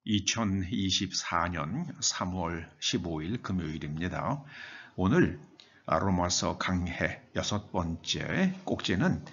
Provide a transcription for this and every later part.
2024년 3월 15일 금요일입니다. 오늘 로마서 강해 6번째 꼭지는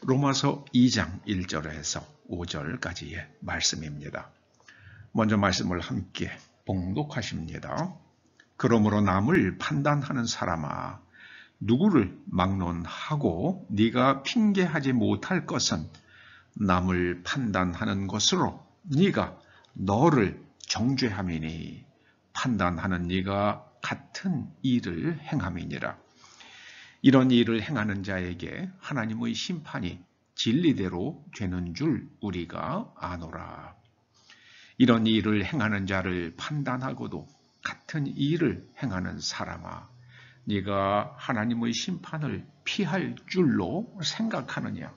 로마서 2장 1절에서 5절까지의 말씀입니다. 먼저 말씀을 함께 봉독하십니다. 그러므로 남을 판단하는 사람아, 누구를 막론하고 네가 핑계하지 못할 것은 남을 판단하는 것으로 네가 너를 정죄함이니 판단하는 네가 같은 일을 행함이니라. 이런 일을 행하는 자에게 하나님의 심판이 진리대로 되는 줄 우리가 아노라. 이런 일을 행하는 자를 판단하고도 같은 일을 행하는 사람아, 네가 하나님의 심판을 피할 줄로 생각하느냐?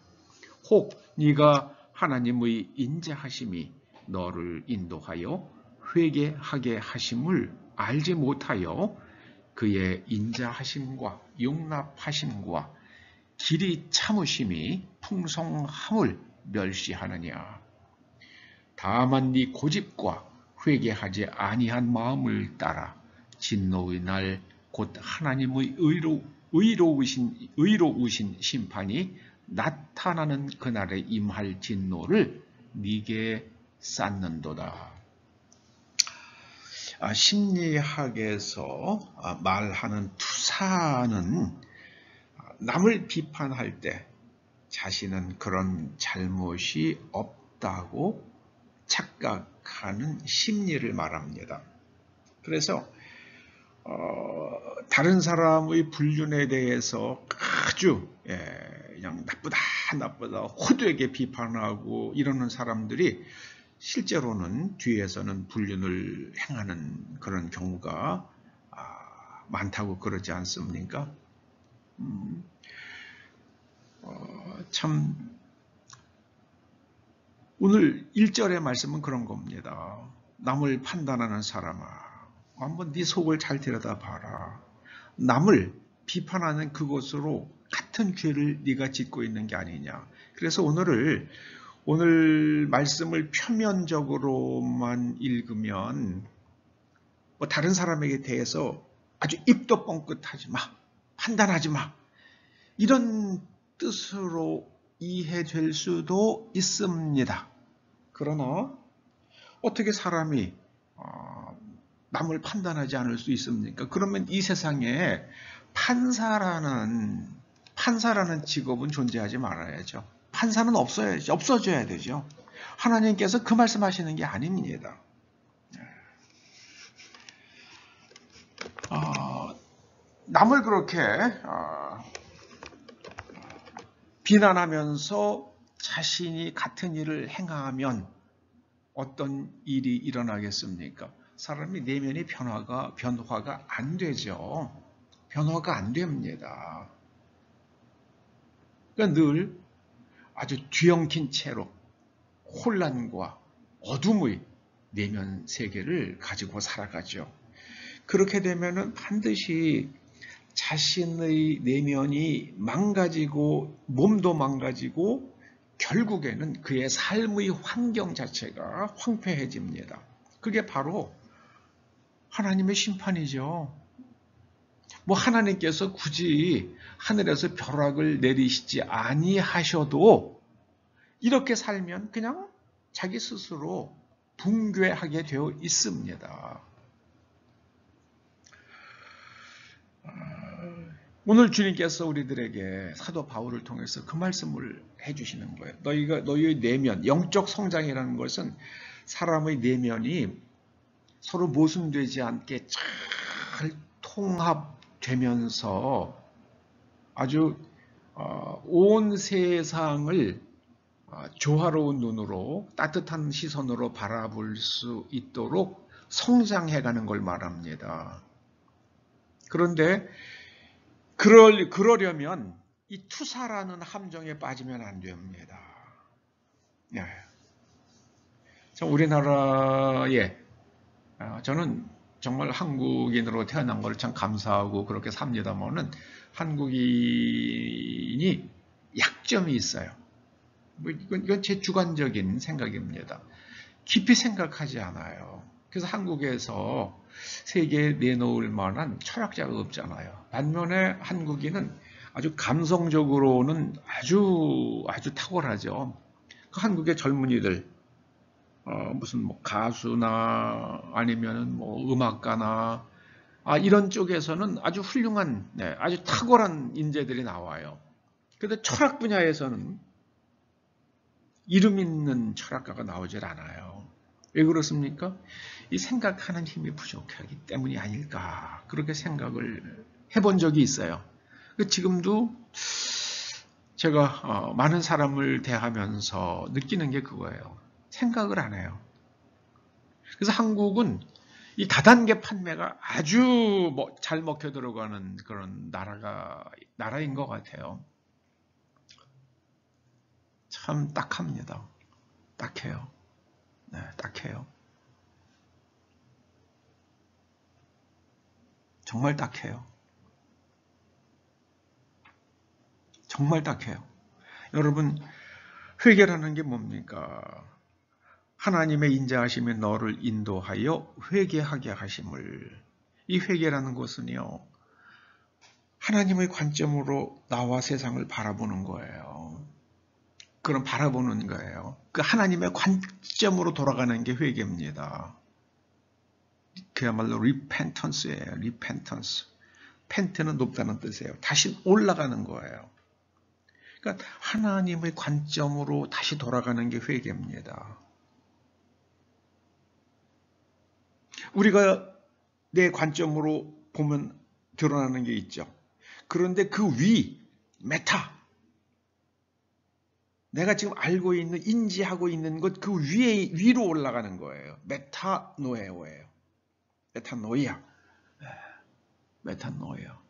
혹 네가 하나님의 인자하심이 너를 인도하여 회개하게 하심을 알지 못하여 그의 인자하심과 용납하심과 길이 참으심이 풍성함을 멸시하느냐? 다만 네 고집과 회개하지 아니한 마음을 따라 진노의 날 곧 하나님의 의로우신 심판이 나타나는 그날에 임할 진노를 네게 쌓는도다. 심리학에서 말하는 투사는 남을 비판할 때 자신은 그런 잘못이 없다고 착각하는 심리를 말합니다. 그래서 다른 사람의 불륜에 대해서 아주 그냥 나쁘다 호되게 비판하고 이러는 사람들이 실제로는 뒤에서는 불륜을 행하는 그런 경우가 많다고 그러지 않습니까? 참 오늘 1절의 말씀은 그런 겁니다. 남을 판단하는 사람아, 한번 네 속을 잘 들여다봐라. 남을 비판하는 그것으로 같은 죄를 네가 짓고 있는 게 아니냐. 그래서 오늘 말씀을 표면적으로만 읽으면 다른 사람에게 대해서 아주 입도 뻥끗하지 마, 판단하지 마, 이런 뜻으로 이해될 수도 있습니다. 그러나 어떻게 사람이 남을 판단하지 않을 수 있습니까? 그러면 이 세상에 판사라는 직업은 존재하지 말아야죠. 판사는 없어져야 되죠. 하나님께서 그 말씀하시는 게 아닙니다. 남을 그렇게 비난하면서 자신이 같은 일을 행하면 어떤 일이 일어나겠습니까? 사람이 내면의 변화가 안 되죠. 변화가 안 됩니다. 그러니까 늘 아주 뒤엉킨 채로 혼란과 어둠의 내면 세계를 가지고 살아가죠. 그렇게 되면은 반드시 자신의 내면이 망가지고 몸도 망가지고 결국에는 그의 삶의 환경 자체가 황폐해집니다. 그게 바로 하나님의 심판이죠. 하나님께서 굳이 하늘에서 벼락을 내리시지 아니하셔도 이렇게 살면 그냥 자기 스스로 붕괴하게 되어 있습니다. 오늘 주님께서 우리들에게 사도 바울을 통해서 그 말씀을 해주시는 거예요. 너희의 내면, 영적 성장이라는 것은 사람의 내면이 서로 모순되지 않게 잘 통합되면서 아주 온 세상을 조화로운 눈으로 따뜻한 시선으로 바라볼 수 있도록 성장해가는 걸 말합니다. 그런데 그러려면 이 투사라는 함정에 빠지면 안 됩니다. 우리나라에 저는 정말 한국인으로 태어난 걸 참 감사하고 그렇게 삽니다만은 한국인이 약점이 있어요. 이건 제 주관적인 생각입니다. 깊이 생각하지 않아요. 그래서 한국에서 세계에 내놓을 만한 철학자가 없잖아요. 반면에 한국인은 아주 감성적으로는 아주 탁월하죠. 그 한국의 젊은이들, 무슨 뭐 가수나 아니면 뭐 음악가나 이런 쪽에서는 아주 훌륭한, 아주 탁월한 인재들이 나와요. 그런데 철학 분야에서는 이름 있는 철학가가 나오질 않아요. 왜 그렇습니까? 이 생각하는 힘이 부족하기 때문이 아닐까, 그렇게 생각을 해본 적이 있어요. 지금도 제가 많은 사람을 대하면서 느끼는 게 그거예요. 생각을 안 해요. 그래서 한국은 이 다단계 판매가 아주 잘 먹혀 들어가는 그런 나라인 것 같아요. 참 딱합니다. 딱해요. 네, 딱해요. 정말 딱해요. 정말 딱해요. 여러분, 회개라는 게 뭡니까? 하나님의 인자하심이 너를 인도하여 회개하게 하심을. 이 회개라는 것은요, 하나님의 관점으로 나와 세상을 바라보는 거예요. 그럼 바라보는 거예요. 그 하나님의 관점으로 돌아가는 게 회개입니다. 그야말로 repentance예요. repentance. 펜트는 높다는 뜻이에요. 다시 올라가는 거예요. 그러니까 하나님의 관점으로 다시 돌아가는 게 회개입니다. 우리가 내 관점으로 보면 드러나는 게 있죠. 그런데 그 메타, 내가 지금 알고 있는, 인지하고 있는 것 그 위로 올라가는 거예요. 메타노에오예요. 메타노이아. 메타노이아.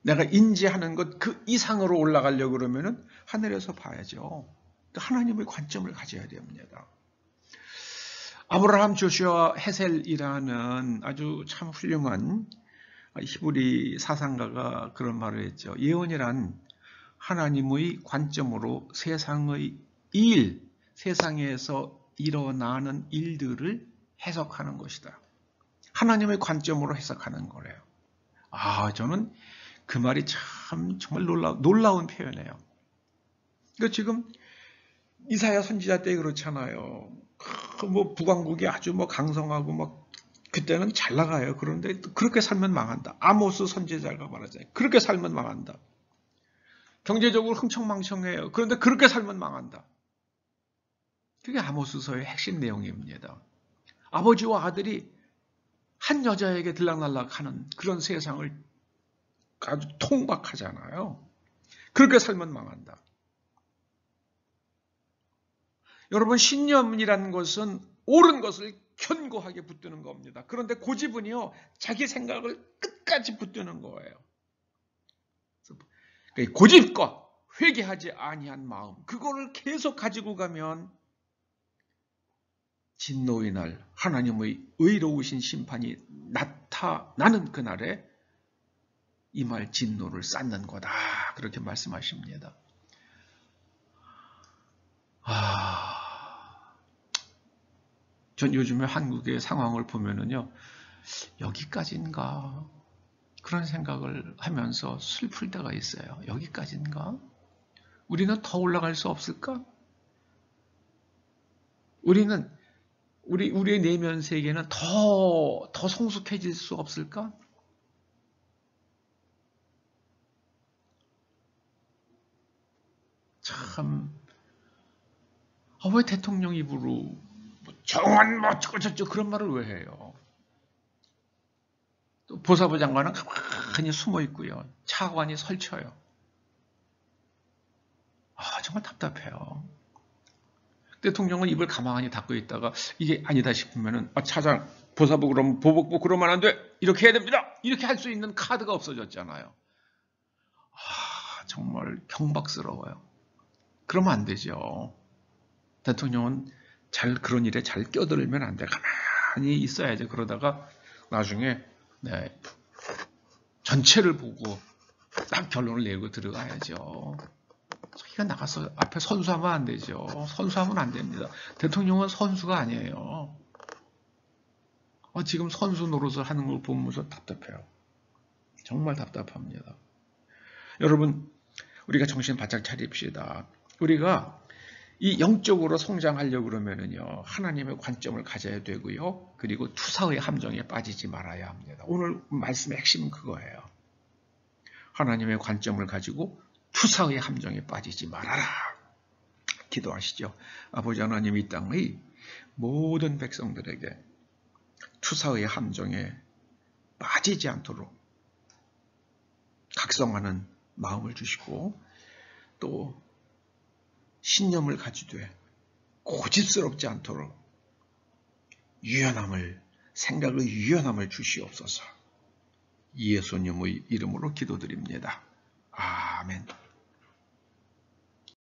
내가 인지하는 것 그 이상으로 올라가려고 그러면은 하늘에서 봐야죠. 하나님의 관점을 가져야 됩니다. 아브라함 조슈아 헤셀이라는 아주 참 훌륭한 히브리 사상가가 그런 말을 했죠. 예언이란 하나님의 관점으로 세상의 세상에서 일어나는 일들을 해석하는 것이다. 하나님의 관점으로 해석하는 거래요. 저는 그 말이 참 정말 놀라운 표현이에요. 그러니까 지금 이사야 선지자 때 그렇잖아요. 북왕국이 아주 강성하고 그때는 잘 나가요. 그런데 그렇게 살면 망한다. 아모스 선지자가 말하잖아요. 그렇게 살면 망한다. 경제적으로 흥청망청해요. 그런데 그렇게 살면 망한다. 그게 아모스서의 핵심 내용입니다. 아버지와 아들이 한 여자에게 들락날락하는 그런 세상을 아주 통박하잖아요. 그렇게 살면 망한다. 여러분, 신념이라는 것은 옳은 것을 견고하게 붙드는 겁니다. 그런데 고집은요, 자기 생각을 끝까지 붙드는 거예요. 고집과 회개하지 아니한 마음, 그거를 계속 가지고 가면 진노의 날, 하나님의 의로우신 심판이 나타나는 그날에 임할 진노를 쌓는 거다, 그렇게 말씀하십니다. 전 요즘에 한국의 상황을 보면은요, 여기까지인가, 그런 생각을 하면서 슬플 때가 있어요. 여기까지인가? 우리는 더 올라갈 수 없을까? 우리의 내면 세계는 더 성숙해질 수 없을까? 참, 왜 대통령 입으로 정원 어쩌고저쩌고 그런 말을 왜 해요? 또 보사부 장관은 가만히 숨어 있고요. 차관이 설쳐요. 정말 답답해요. 대통령은 입을 가만히 닫고 있다가 이게 아니다 싶으면은 차장, 보사부 그럼 보복부 그러면 안 돼. 이렇게 해야 됩니다. 이렇게 할 수 있는 카드가 없어졌잖아요. 정말 경박스러워요. 그러면 안 되죠. 대통령은 그런 일에 잘 껴들면 안 돼. 가만히 있어야죠. 그러다가 나중에 전체를 보고 딱 결론을 내고 들어가야죠. 자기가 나가서 앞에 선수하면 안 되죠. 선수하면 안 됩니다. 대통령은 선수가 아니에요. 지금 선수 노릇을 하는 걸 보면서 답답해요. 정말 답답합니다. 여러분, 우리가 정신 바짝 차립시다. 우리가 이 영적으로 성장하려고 그러면은요, 하나님의 관점을 가져야 되고요, 그리고 투사의 함정에 빠지지 말아야 합니다. 오늘 말씀의 핵심은 그거예요. 하나님의 관점을 가지고 투사의 함정에 빠지지 말아라. 기도하시죠. 아버지 하나님, 이 땅의 모든 백성들에게 투사의 함정에 빠지지 않도록 각성하는 마음을 주시고, 또 신념을 가지되 고집스럽지 않도록 생각의 유연함을 주시옵소서. 예수님의 이름으로 기도드립니다. 아멘.